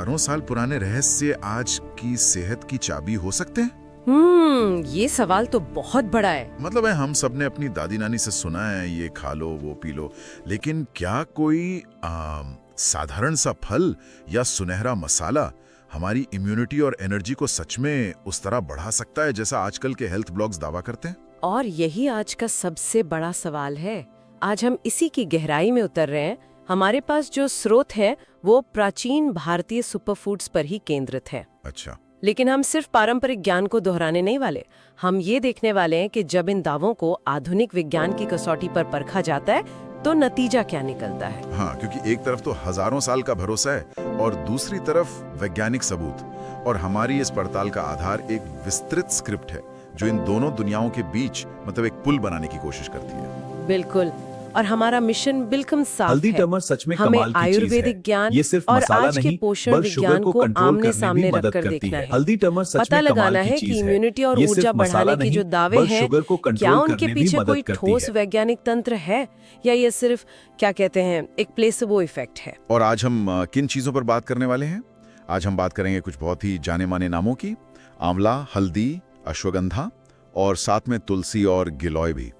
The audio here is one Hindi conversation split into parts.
हजारों साल पुराने रहस्य आज की सेहत की चाबी हो सकते हैं? ये सवाल तो बहुत बड़ा है। मतलब है हम सब ने अपनी दादी नानी से सुना है ये खा लो वो पी लो, लेकिन क्या कोई साधारण सा फल या सुनहरा मसाला हमारी इम्यूनिटी और एनर्जी को सच में उस तरह बढ़ा सकता है जैसा आजकल के हेल्थ ब्लॉग्स दावा करते हैं? और यही आज का सबसे बड़ा सवाल है। आज हम इसी की गहराई में उतर रहे हैं। हमारे पास जो स्रोत है वो प्राचीन भारतीय सुपरफूड्स पर ही केंद्रित है। अच्छा, लेकिन हम सिर्फ पारंपरिक ज्ञान को दोहराने नहीं वाले। हम ये देखने वाले हैं कि जब इन दावों को आधुनिक विज्ञान की कसौटी पर परखा जाता है तो नतीजा क्या निकलता है। हाँ, क्योंकि एक तरफ तो हजारों साल का भरोसा है और दूसरी तरफ वैज्ञानिक सबूत, और हमारी इस पड़ताल का आधार एक विस्तृत स्क्रिप्ट है जो इन दोनों दुनियाओं के बीच मतलब एक पुल बनाने की कोशिश करती है। बिल्कुल, और हमारा मिशन बिल्कुल साफ हल्दी है। टमर सच में हमें कमाल की चीज है। आयुर्वेदिक ज्ञान ये सिर्फ और मसाला आज के नहीं, पोषण बल्कि शुगर विज्ञान को को कंट्रोल आमने करने सामने में मदद रखकर करती देखना है। है। हल्दी टमर सच पता में कमाल लगाना की है चीज कि है। इम्यूनिटी और ये ऊर्जा सिर्फ मसाला बढ़ाने के जो नहीं, दावे बल्कि हैं, शुगर को क्या कंट्रोल उनके करने में पीछे मदद कोई करती ठोस है। वैज्ञानिक तंत्र है या ये सिर्फ क्या कहते हैं एक प्लेसेबो इफेक्ट है। और आज हम किन चीजों पर बात करने वाले हैं? आज हम बात करेंगे कुछ बहुत ही जाने माने नामों की, आंवला, हल्दी, अश्वगंधा और साथ में तुलसी और गिलोय भी।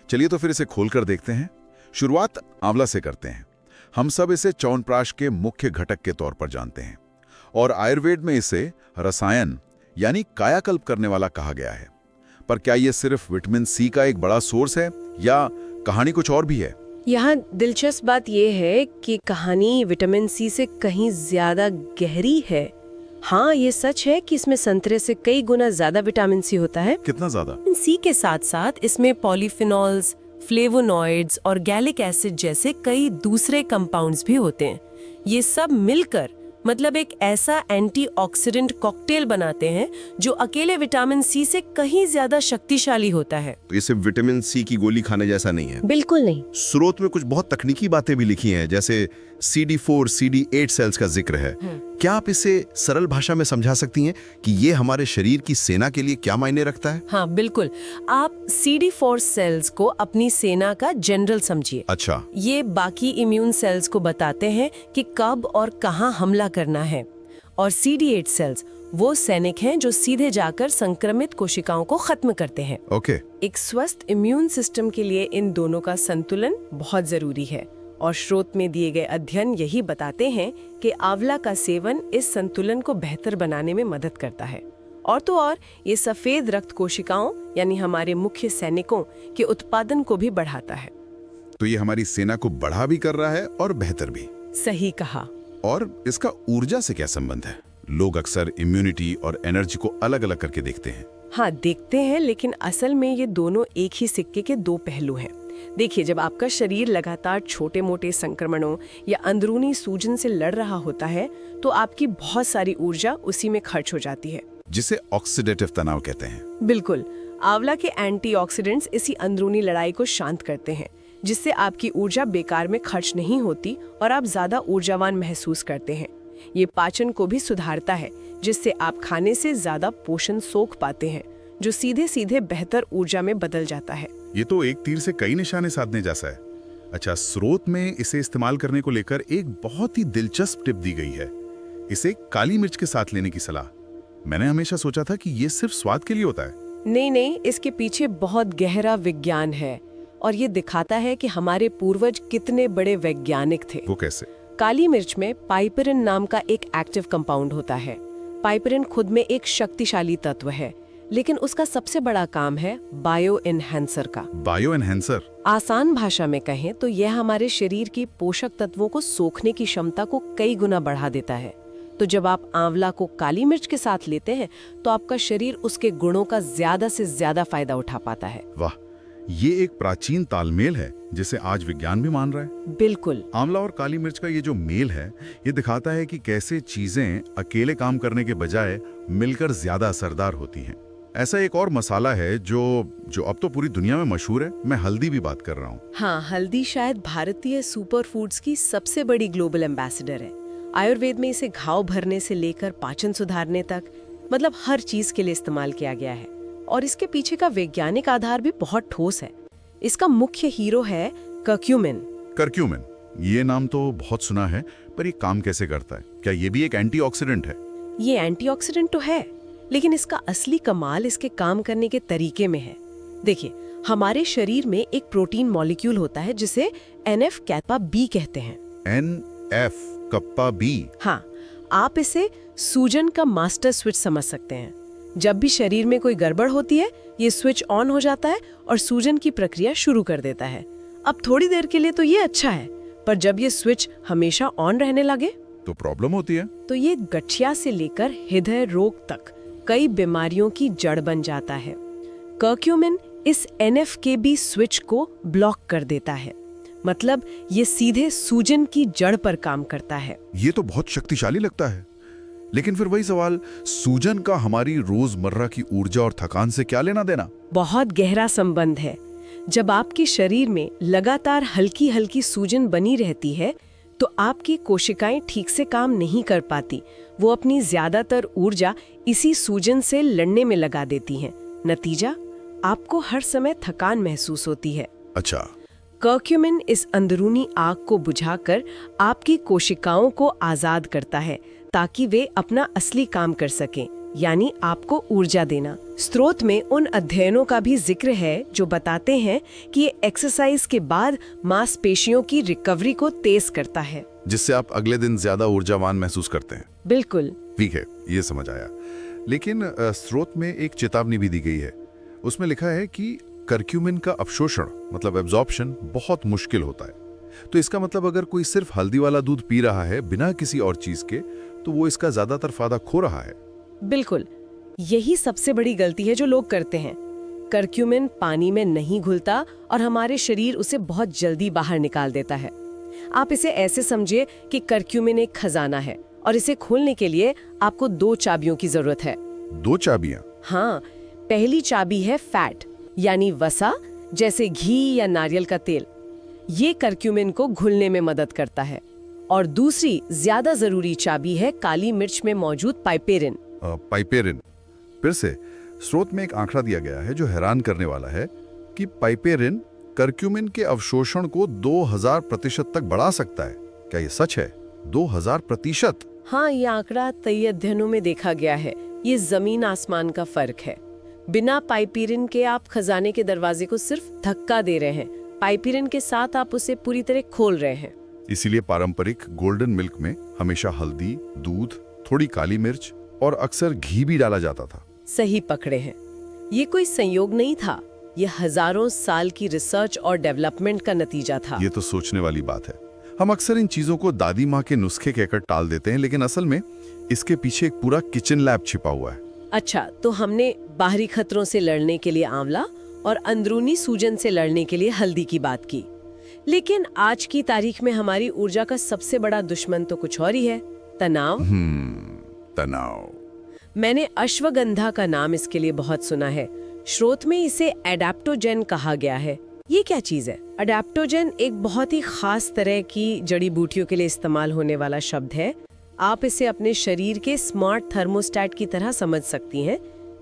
चलिए तो फिर इसे खोलकर देखते हैं। शुरुआत आंवला से करते हैं। हम सब इसे च्यवनप्राश के मुख्य घटक के तौर पर जानते हैं और आयुर्वेद में इसे रसायन यानी कायाकल्प करने वाला कहा गया है। पर क्या ये सिर्फ विटामिन सी का एक बड़ा सोर्स है या कहानी कुछ और भी है? यहाँ दिलचस्प बात यह है कि कहानी विटामिन सी से कहीं ज्यादा गहरी है। हाँ, ये सच है कि इसमें संतरे से कई गुना ज्यादा विटामिन सी होता है। कितना ज्यादा? विटामिन सी के साथ साथ इसमें पॉलीफिनॉल्स, फ्लेवोनॉइड्स और गैलिक एसिड जैसे कई दूसरे कंपाउंड्स भी होते हैं। ये सब मिलकर मतलब एक ऐसा एंटीऑक्सीडेंट कॉकटेल बनाते हैं जो अकेले विटामिन सी से कहीं ज्यादा शक्तिशाली होता है। तो ये सिर्फ विटामिन सी की गोली खाने जैसा नहीं है। बिल्कुल नहीं। स्रोत में कुछ बहुत तकनीकी बातें भी लिखी हैं, जैसे CD4, CD8 सेल्स का जिक्र है। क्या आप इसे सरल भाषा में समझा सकती हैं कि ये हमारे शरीर की सेना के लिए क्या मायने रखता है? हाँ बिल्कुल, आप CD4 सेल्स को अपनी सेना का जनरल समझिए। अच्छा, ये बाकी इम्यून सेल्स को बताते हैं कि कब और कहाँ हमला करना है, और CD8 सेल्स वो सैनिक हैं जो सीधे जाकर संक्रमित कोशिकाओं को खत्म करते हैं। ओके। एक स्वस्थ इम्यून सिस्टम के लिए इन दोनों का संतुलन बहुत जरूरी है, और स्रोत में दिए गए अध्ययन यही बताते हैं कि आंवला का सेवन इस संतुलन को बेहतर बनाने में मदद करता है। और तो और ये सफेद रक्त कोशिकाओं यानी हमारे मुख्य सैनिकों के उत्पादन को भी बढ़ाता है। तो ये हमारी सेना को बढ़ा भी कर रहा है और बेहतर भी। सही कहा। और इसका ऊर्जा से क्या संबंध है? लोग अक्सर इम्यूनिटी और एनर्जी को अलग अलग करके देखते हैं। हाँ देखते हैं, लेकिन असल में ये दोनों एक ही सिक्के के दो पहलू हैं। देखिए, जब आपका शरीर लगातार छोटे मोटे संक्रमणों या अंदरूनी सूजन से लड़ रहा होता है तो आपकी बहुत सारी ऊर्जा उसी में खर्च हो जाती है, जिसे ऑक्सीडेटिव तनाव कहते हैं। बिल्कुल। आंवला के एंटीऑक्सीडेंट्स इसी अंदरूनी लड़ाई को शांत करते हैं, जिससे आपकी ऊर्जा बेकार में खर्च नहीं होती और आप ज्यादा ऊर्जावान महसूस करते हैं। ये पाचन को भी सुधारता है, जिससे आप खाने से ज्यादा पोषण सोख पाते हैं, जो सीधे सीधे बेहतर ऊर्जा में बदल जाता है। ये तो एक तीर से कई निशाने साधने जैसा है। अच्छा, स्रोत में इसे इस्तेमाल करने को लेकर एक बहुत ही दिलचस्प टिप दी गई है, इसे काली मिर्च के साथ लेने की सलाह। मैंने हमेशा सोचा था कि ये सिर्फ स्वाद के लिए होता है। नहीं, इसके पीछे बहुत गहरा विज्ञान है, और ये दिखाता है कि हमारे पूर्वज कितने बड़े वैज्ञानिक थे। वो कैसे? काली मिर्च में पाइपरिन नाम का एक एक्टिव कंपाउंड होता है। पाइपरिन खुद में एक शक्तिशाली तत्व है, लेकिन उसका सबसे बड़ा काम है बायो एनहेंसर का। Bio enhancer? आसान भाषा में कहें तो यह हमारे शरीर की पोषक तत्वों को सोखने की क्षमता को कई गुना बढ़ा देता है। तो जब आप आंवला को काली मिर्च के साथ लेते हैं तो आपका शरीर उसके गुणों का ज्यादा से ज्यादा फायदा उठा पाता है। वाह, ये एक प्राचीन तालमेल है जिसे आज विज्ञान भी मान रहा है। बिल्कुल। आंवला और काली मिर्च का ये जो मेल है, ये दिखाता है कि कैसे चीजें अकेले काम करने के बजाय मिलकर ज्यादा असरदार होती हैं। ऐसा एक और मसाला है जो अब तो पूरी दुनिया में मशहूर है। मैं हल्दी भी बात कर रहा हूँ। हाँ, हल्दी शायद भारतीय सुपर फूड्स की सबसे बड़ी ग्लोबल एम्बेसडर है। आयुर्वेद में इसे घाव भरने से लेकर पाचन सुधारने तक मतलब हर चीज के लिए इस्तेमाल किया गया है, और इसके पीछे का वैज्ञानिक आधार भी बहुत ठोस है। इसका मुख्य हीरो है कर्क्यूमिन। कर्क्यूमिन, ये नाम तो बहुत सुना है, पर ये काम कैसे करता है? क्या ये भी एक एंटीऑक्सीडेंट है? ये एंटीऑक्सीडेंट तो है, लेकिन इसका असली कमाल इसके काम करने के तरीके में है। देखिए, हमारे शरीर में एक प्रोटीन मॉलिक्यूल होता है जिसे NF कैप्पा बी कहते हैं। NF kappa B? हाँ, आप इसे सूजन का मास्टर स्विच समझ सकते हैं। जब भी शरीर में कोई गड़बड़ होती है, ये स्विच ऑन हो जाता है और सूजन की प्रक्रिया शुरू कर देता है। अब थोड़ी देर के लिए तो ये अच्छा है, पर जब ये स्विच हमेशा ऑन रहने लगे तो प्रॉब्लम होती है। तो ये गठिया से लेकर हृदय रोग तक कई बीमारियों की जड़ बन जाता है। कर्क्यूमिन इस NF-κB स्विच को ब्लॉक कर देता है, मतलब ये सीधे सूजन की जड़ पर काम करता है। ये तो बहुत शक्तिशाली लगता है, लेकिन फिर वही सवाल, सूजन का हमारी रोजमर्रा की ऊर्जा और थकान से क्या लेना देना? बहुत गहरा संबंध है। जब आपके शरीर में लगातार हल्की हल्की सूजन बनी रहती है तो आपकी कोशिकाएं ठीक से काम नहीं कर पाती। वो अपनी ज्यादातर ऊर्जा इसी सूजन से लड़ने में लगा देती हैं। नतीजा, आपको हर समय थकान महसूस होती है। अच्छा। कर्क्यूमिन इस अंदरूनी आग को बुझाकर आपकी कोशिकाओं को आजाद करता है ताकि वे अपना असली काम कर सकें, यानी आपको ऊर्जा देना। स्रोत में उन अध्ययनों का भी जिक्र है जो बताते हैं कि ये एक्सरसाइज के बाद मांसपेशियों की रिकवरी को तेज करता है, जिससे आप अगले दिन ज्यादा ऊर्जावान महसूस करते हैं। बिल्कुल। ठीक है, ये समझ आया। लेकिन स्रोत में एक चेतावनी भी दी गई है। उसमें लिखा है कि कर्क्यूमिन का अवशोषण मतलब एब्जॉर्प्शन बहुत मुश्किल होता है। तो इसका मतलब अगर कोई सिर्फ हल्दी वाला दूध पी रहा है बिना किसी और चीज के, तो वो इसका ज्यादातर फायदा खो रहा है। बिल्कुल, यही सबसे बड़ी गलती है जो लोग करते हैं। कर्क्यूमिन पानी में नहीं घुलता और हमारे शरीर उसे बहुत जल्दी बाहर निकाल देता है। आप इसे ऐसे समझिए कि कर्क्यूमिन एक खजाना है और इसे खोलने के लिए आपको 2 चाबियों की जरूरत है। 2 चाबियां? हाँ, पहली चाबी है फैट यानी वसा, जैसे घी या नारियल का तेल। ये कर्क्यूमिन को घुलने में मदद करता है। और दूसरी ज्यादा जरूरी चाबी है काली मिर्च में मौजूद पाइपेरिन। पाइपेरिन? फिर से स्रोत में एक आंकड़ा दिया गया है जो हैरान करने वाला है कि पाइपेरिन कर्क्यूमिन के अवशोषण को 2000% तक बढ़ा सकता है। क्या ये सच है? 2000%? हाँ, ये आंकड़ा कई अध्ययनों में देखा गया है। ये जमीन आसमान का फर्क है। बिना पाइपेरिन के आप खजाने के दरवाजे को सिर्फ धक्का दे रहे हैं, पाइपेरिन के साथ आप उसे पूरी तरह खोल रहे हैं। इसीलिए पारंपरिक गोल्डन मिल्क में हमेशा हल्दी, दूध, थोड़ी काली मिर्च और अक्सर घी भी डाला जाता था। सही पकड़े हैं। ये कोई संयोग नहीं था, ये हजारों साल की रिसर्च और डेवलपमेंट का नतीजा था। ये तो सोचने वाली बात है। हम अक्सर इन चीजों को दादी माँ के नुस्खे कहकर टाल देते हैं, लेकिन असल में इसके पीछे एक पूरा किचन लैब छिपा हुआ है। अच्छा, तो हमने बाहरी खतरों से लड़ने के लिए आंवला और अंदरूनी सूजन से लड़ने के लिए हल्दी की बात की, लेकिन आज की तारीख में हमारी ऊर्जा का सबसे बड़ा दुश्मन तो कुछ और ही है, तनाव। तनाव। मैंने अश्वगंधा का नाम इसके लिए बहुत सुना है। स्रोत में इसे एडेप्टोजेन कहा गया है। ये क्या चीज है? एडेप्टोजेन एक बहुत ही खास तरह की जड़ी बूटियों के लिए इस्तेमाल होने वाला शब्द है। आप इसे अपने शरीर के स्मार्ट थर्मोस्टेट की तरह समझ सकती हैं।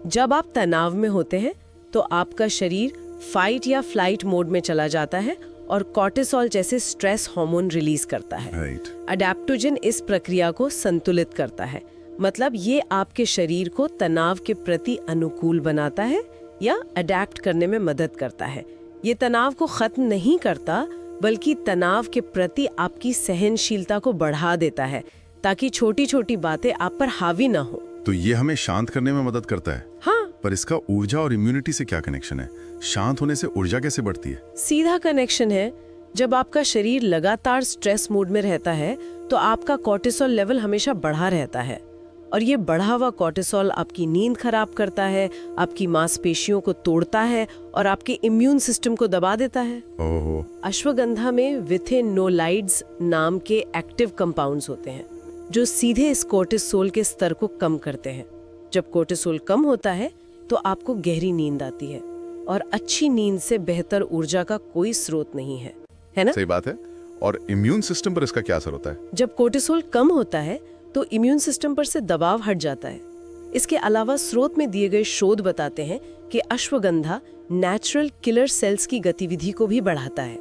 जब आप तनाव में होते हैं तो आपका शरीर फाइट या फ्लाइट मोड में चला जाता है और कॉर्टिसोल जैसे स्ट्रेस हार्मोन रिलीज करता है। एडेप्टोजेन इस प्रक्रिया को संतुलित करता है, मतलब ये आपके शरीर को तनाव के प्रति अनुकूल बनाता है या अडेप्ट करने में मदद करता है। ये तनाव को खत्म नहीं करता, बल्कि तनाव के प्रति आपकी सहनशीलता को बढ़ा देता है ताकि छोटी छोटी बातें आप पर हावी ना हो। तो ये हमें शांत करने में मदद करता है। हाँ, पर इसका ऊर्जा और इम्यूनिटी से क्या कनेक्शन है? शांत होने से ऊर्जा कैसे बढ़ती है? सीधा कनेक्शन है। जब आपका शरीर लगातार स्ट्रेस मोड में रहता है तो आपका कॉर्टिसोल लेवल हमेशा बढ़ा रहता है और ये बढ़ा हुआ कॉर्टिसोल आपकी नींद खराब करता है, आपकी मांसपेशियों को तोड़ता है और आपके इम्यून सिस्टम को दबा देता है। ओहो। अश्वगंधा में विथेनोलाइड्स नाम के एक्टिव कंपाउंड्स होते हैं जो सीधे इस कॉर्टिसोल के स्तर को कम करते हैं। जब कॉर्टिसोल कम होता है तो आपको गहरी नींद आती है और अच्छी नींद से बेहतर ऊर्जा का कोई स्रोत नहीं है, है ना? सही बात है। और इम्यून सिस्टम पर इसका क्या असर होता है? जब कॉर्टिसोल कम होता है तो इम्यून सिस्टम पर से दबाव हट जाता है। इसके अलावा स्रोत में दिए गए शोध बताते हैं कि अश्वगंधा नेचुरल किलर सेल्स की गतिविधि को भी बढ़ाता है।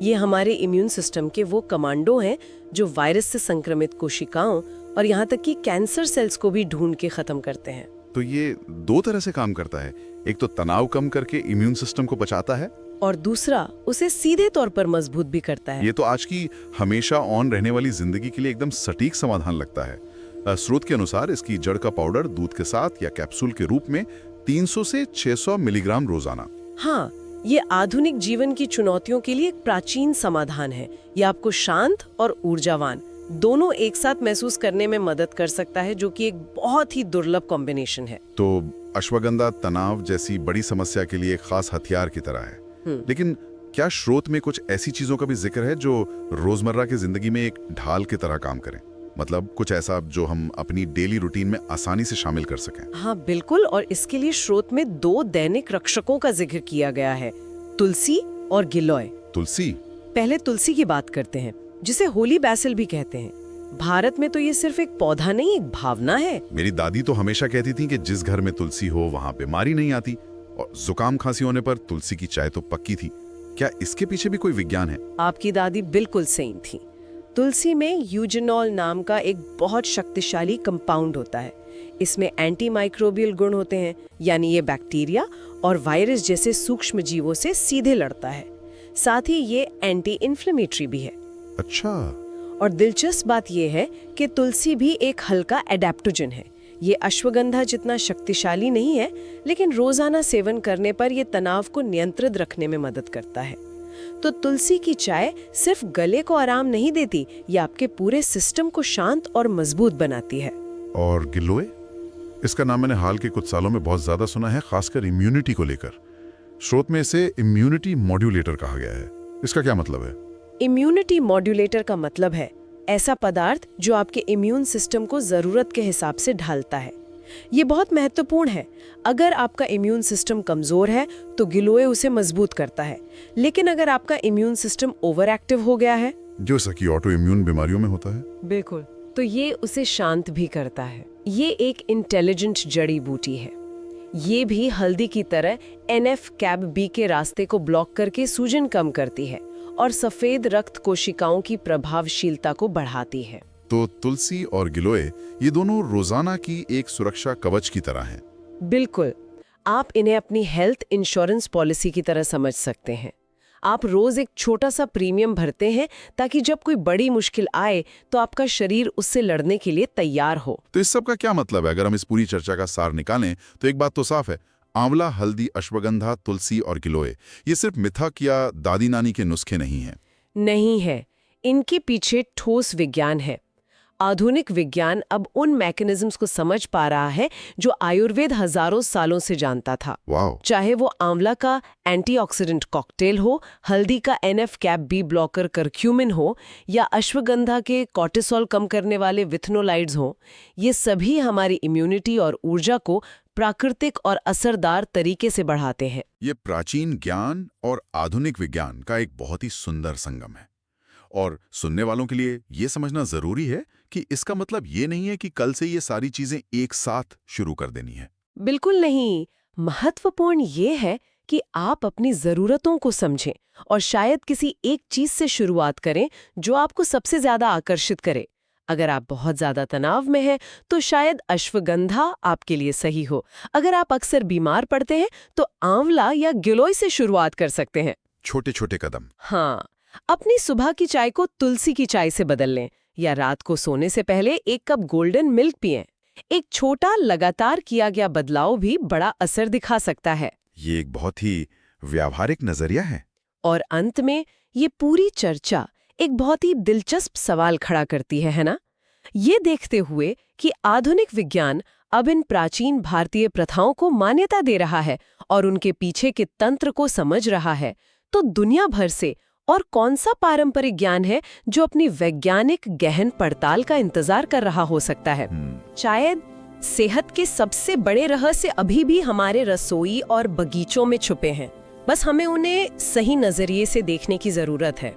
ये हमारे इम्यून सिस्टम के वो कमांडो हैं जो वायरस से संक्रमित कोशिकाओं और यहाँ तक कि कैंसर सेल्स को भी ढूंढ के खत्म करते हैं। तो ये दो तरह से काम करता है, एक तो तनाव कम करके इम्यून सिस्टम को बचाता है, और दूसरा उसे सीधे तौर पर मजबूत भी करता है। ये तो आज की हमेशा ऑन रहने वाली जिंदगी के लिए एकदम सटीक समाधान लगता है। स्रोत के अनुसार इसकी जड़ का पाउडर दूध के साथ या कैप्सूल के रूप में 300 से 600 मिलीग्राम रोजाना। हाँ, ये आधुनिक जीवन की चुनौतियों के लिए एक प्राचीन समाधान है। ये आपको शांत और ऊर्जावान दोनों एक साथ महसूस करने में मदद कर सकता है, जो कि एक बहुत ही दुर्लभ कॉम्बिनेशन है। तो अश्वगंधा तनाव जैसी बड़ी समस्या के लिए एक खास हथियार की तरह है। लेकिन क्या स्रोत में कुछ ऐसी चीजों का भी जिक्र है जो रोजमर्रा की जिंदगी में एक ढाल की तरह काम करें? मतलब कुछ ऐसा जो हम अपनी डेली रूटीन में आसानी से शामिल कर सकें? हाँ बिल्कुल, और इसके लिए स्रोत में 2 दैनिक रक्षकों का जिक्र किया गया है, तुलसी और गिलोय। तुलसी? पहले तुलसी की बात करते हैं, जिसे होली बैसिल भी कहते हैं। भारत में तो ये सिर्फ एक पौधा नहीं, एक भावना है। मेरी दादी तो हमेशा कहती थी कि जिस घर में तुलसी हो वहां बीमारी नहीं आती, और जुकाम खांसी होने पर तुलसी की चाय तो पक्की थी। क्या इसके पीछे भी कोई विज्ञान है? आपकी दादी बिल्कुल सही थी। तुलसी में यूजेनॉल नाम का एक बहुत शक्तिशाली कंपाउंड होता है। इसमें एंटी माइक्रोबियल गुण होते हैं, यानी ये बैक्टीरिया और वायरस जैसे सूक्ष्म जीवों से सीधे लड़ता है। साथ ही ये एंटी इन्फ्लेमेटरी भी है। अच्छा। और दिलचस्प बात यह है कि तुलसी भी एक हल्का एडेप्टोजन है। ये अश्वगंधा जितना शक्तिशाली नहीं है, लेकिन रोजाना सेवन करने पर यह तनाव को नियंत्रित रखने में मदद करता है। तो तुलसी की चाय सिर्फ गले को आराम नहीं देती, ये आपके पूरे सिस्टम को शांत और मजबूत बनाती है। और गिलोय? इसका नाम मैंने हाल के कुछ सालों में बहुत ज्यादा सुना है, खासकर इम्यूनिटी को लेकर। स्रोत में इसे इम्यूनिटी मॉड्यूलेटर कहा गया है। इसका क्या मतलब है? इम्यूनिटी मॉड्यूलेटर का मतलब है ऐसा पदार्थ जो आपके इम्यून सिस्टम को जरूरत के हिसाब से ढालता है। ये बहुत महत्वपूर्ण है। अगर आपका इम्यून सिस्टम कमजोर है तो गिलोय उसे मजबूत करता है, लेकिन अगर आपका इम्यून सिस्टम ओवर एक्टिव हो गया है, जैसा कि ऑटो इम्यून बीमारियों में होता है, बिल्कुल, तो ये उसे शांत भी करता है। ये एक इंटेलिजेंट जड़ी बूटी है। ये भी हल्दी की तरह NF-κB के रास्ते को ब्लॉक करके सूजन कम करती है और सफेद रक्त कोशिकाओं की प्रभावशीलता को बढ़ाती है। तो तुलसी और गिलोय ये दोनों रोजाना की एक सुरक्षा कवच की तरह हैं। बिल्कुल, आप इन्हें अपनी हेल्थ इंश्योरेंस पॉलिसी की तरह समझ सकते हैं। आप रोज एक छोटा सा प्रीमियम भरते हैं ताकि जब कोई बड़ी मुश्किल आए तो आपका शरीर उससे लड़ने के लिए तैयार हो। तो इस सब का क्या मतलब है? अगर हम इस पूरी चर्चा का सार निकालें तो एक बात तो साफ है, आंवला, हल्दी, अश्वगंधा, तुलसी और गिलोय ये सिर्फ मिथक या दादी नानी के नुस्खे नहीं हैं। नहीं है, इनके पीछे ठोस विज्ञान है। आधुनिक विज्ञान अब उन मैकेनिज्म्स को समझ पा रहा है जो आयुर्वेद हजारों सालों से जानता था। वाओ। चाहे वो आंवला का एंटीऑक्सीडेंट कॉकटेल हो, हल्दी का NF-κB ब्लॉकर करक्यूमिन हो, या अश्वगंधा के कॉर्टिसोल कम करने वाले विथनोलाइड्स हो, ये सभी हमारी इम्यूनिटी और ऊर्जा को प्राकृतिक और असरदार तरीके से बढ़ाते हैं। ये प्राचीन ज्ञान और आधुनिक विज्ञान का एक बहुत ही सुंदर संगम है। और सुनने वालों के लिए ये समझना जरूरी है कि इसका मतलब ये नहीं है कि कल से ये सारी चीजें एक साथ शुरू कर देनी है। बिल्कुल नहीं। महत्वपूर्ण ये है कि आप अपनी जरूरतों को समझें और शायद किसी एक चीज से शुरुआत करें जो आपको सबसे ज्यादा आकर्षित करे। अगर आप बहुत ज्यादा तनाव में हैं तो शायद अश्वगंधा आपके लिए सही हो। अगर आप अक्सर बीमार पड़ते हैं तो आंवला या गिलोय से शुरुआत कर सकते हैं। छोटे छोटे कदम। हाँ, अपनी सुबह की चाय को तुलसी की चाय से बदल लें, या रात को सोने से पहले 1 कप गोल्डन मिल्क पिएं। एक छोटा लगातार किया गया बदलाव भी बड़ा असर दिखा सकता है। ये एक बहुत ही व्यावहारिक नजरिया है। और अंत में ये पूरी चर्चा एक बहुत ही दिलचस्प सवाल खड़ा करती है ना? ये देखते हुए कि आधुनिक विज्ञान अब इन प्राचीन भारतीय प्रथाओं को मान्यता दे रहा है और उनके पीछे के तंत्र को समझ रहा है, तो दुनिया भर से और कौन सा पारंपरिक ज्ञान है जो अपनी वैज्ञानिक गहन पड़ताल का इंतजार कर रहा हो सकता है? शायद सेहत के सबसे बड़े रहस्य अभी भी हमारे रसोई और बगीचों में छुपे हैं। बस हमें उन्हें सही नजरिए से देखने की जरूरत है।